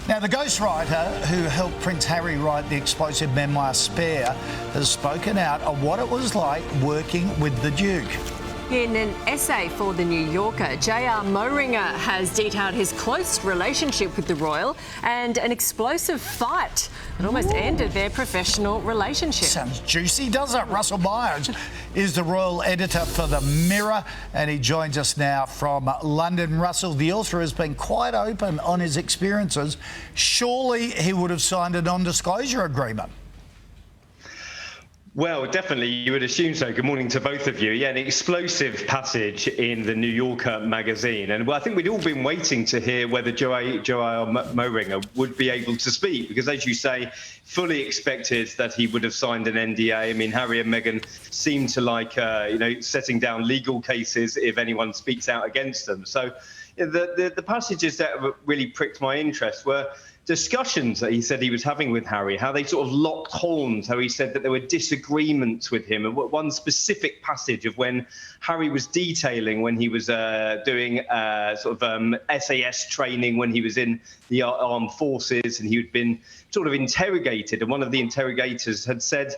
Now, the ghostwriter who helped Prince Harry write the explosive memoir Spare has spoken out on what it was like working with the Duke. In an essay for The New Yorker, J.R. Moehringer has detailed his close relationship with the royal and an explosive fight that almost ended their professional relationship. Sounds juicy, does it? Russell Myers is the royal editor for The Mirror, and he joins us now from London. Russell, the author has been quite open on his experiences. Surely he would have signed a non-disclosure agreement. Well, definitely, you would assume so. Good morning to both of you. Yeah, an explosive passage in the New Yorker magazine. And I think we'd all been waiting to hear whether J.R. Moehringer would be able to speak, because, as you say, fully expected that he would have signed an NDA. I mean, Harry and Meghan seem to like, setting down legal cases if anyone speaks out against them. So the passages that really pricked my interest were discussions that he said he was having with Harry, how they sort of locked horns, how he said that there were disagreements with him. And one specific passage of when Harry was detailing when he was doing SAS training when he was in the armed forces, and he had been sort of interrogated. And one of the interrogators had said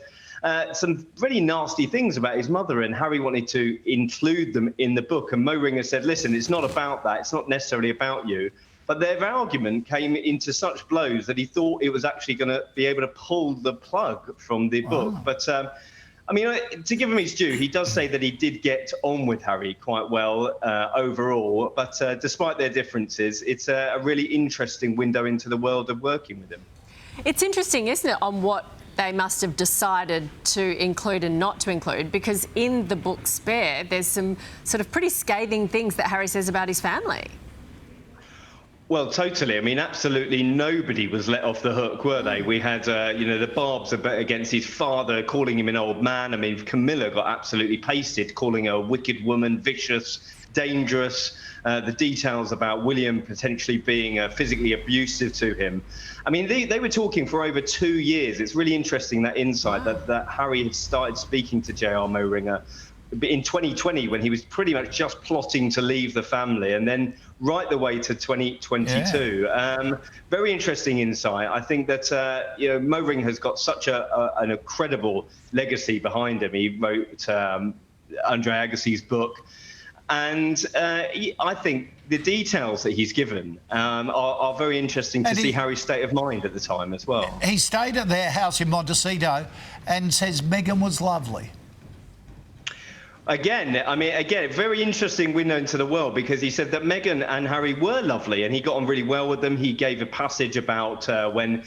some really nasty things about his mother, and Harry wanted to include them in the book. And Moehringer said, listen, it's not about that. It's not necessarily about you. But their argument came into such blows that he thought it was actually going to be able to pull the plug from the book. But, to give him his due, he does say that he did get on with Harry quite well overall. But despite their differences, it's a really interesting window into the world of working with him. It's interesting, isn't it, on what they must have decided to include and not to include, because in the book Spare, there's some sort of pretty scathing things that Harry says about his family. Well, totally. I mean, absolutely nobody was let off the hook, were they? We had, the barbs against his father, calling him an old man. I mean, Camilla got absolutely pasted, calling her a wicked woman, vicious, dangerous. The details about William potentially being physically abusive to him. I mean, they were talking for over 2 years. It's really interesting, that insight that Harry had started speaking to J.R. Moehringer in 2020, when he was pretty much just plotting to leave the family, and then right the way to 2022. Yeah. Very interesting insight. I think that Moehringer has got such an incredible legacy behind him. He wrote Andre Agassi's book, and I think the details that he's given are very interesting to see Harry's state of mind at the time as well. He stayed at their house in Montecito and says Meghan was lovely. Again, very interesting window into the world, because he said that Meghan and Harry were lovely and he got on really well with them. He gave a passage about when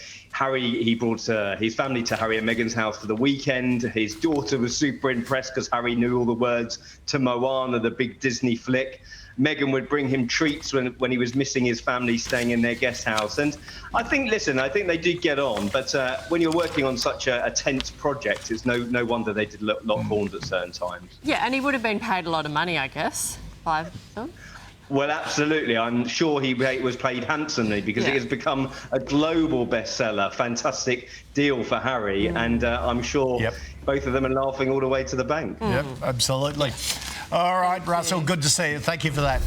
he brought his family to Harry and Meghan's house for the weekend. His daughter was super impressed because Harry knew all the words to Moana, the big Disney flick. Meghan would bring him treats when he was missing his family staying in their guest house. And I think they did get on. But when you're working on such a tense project, it's no wonder they did lock horns at certain times. Yeah, and he would have been paid a lot of money, I guess, by them. Well, absolutely. I'm sure he was paid handsomely, because it has become a global bestseller. Fantastic deal for Harry. And I'm sure both of them are laughing all the way to the bank. Yep, absolutely. All right, Russell, good to see you. Thank you for that.